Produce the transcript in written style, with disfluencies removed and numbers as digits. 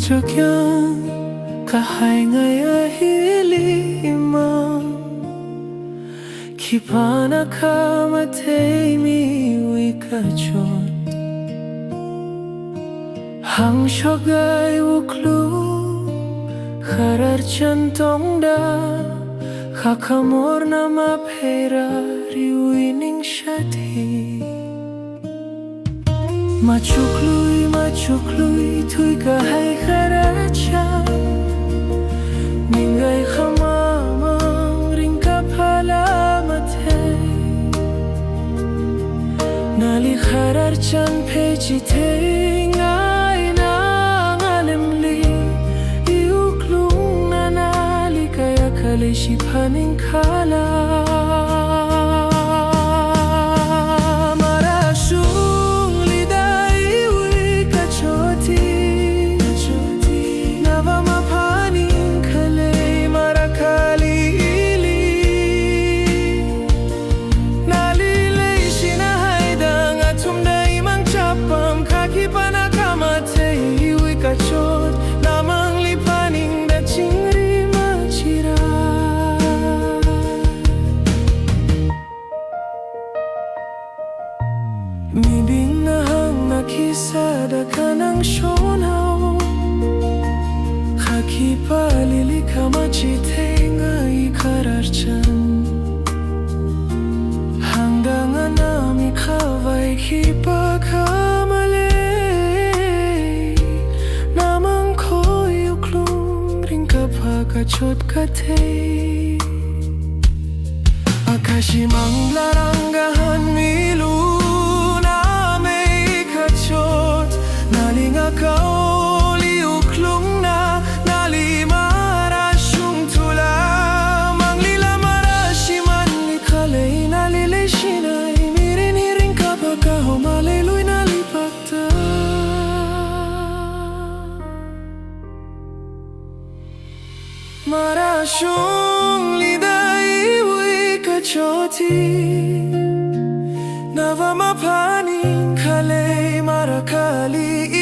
Jogyan kahay ngaya hilima Kipana kamatay miwi kachot Hang shogay uklu Kharar chantong da Kakamor na mapera riwining shati Machukluy tuy kahay kharacha Ningay khamamang ring kapala matay Nali kharar chan pechi te ngay nang alimli Iuklung na nali kaya kalishi paning kala Mibing na hang nakisada ka ng shonaw Kakipalili ka machite nga ikararchan Hanggang anami kaway kipakamali Namang ko yuklong ring kapakachot katay Akashimang laranggahan milu Kauli uklong na nalimara siyong tula Manglila marashiman ikalay nalilay shinay Mirin-hiring kapag kahumaliloy nalipagta Marasyong liday iwi kachoti Nava mapaning kalay marakali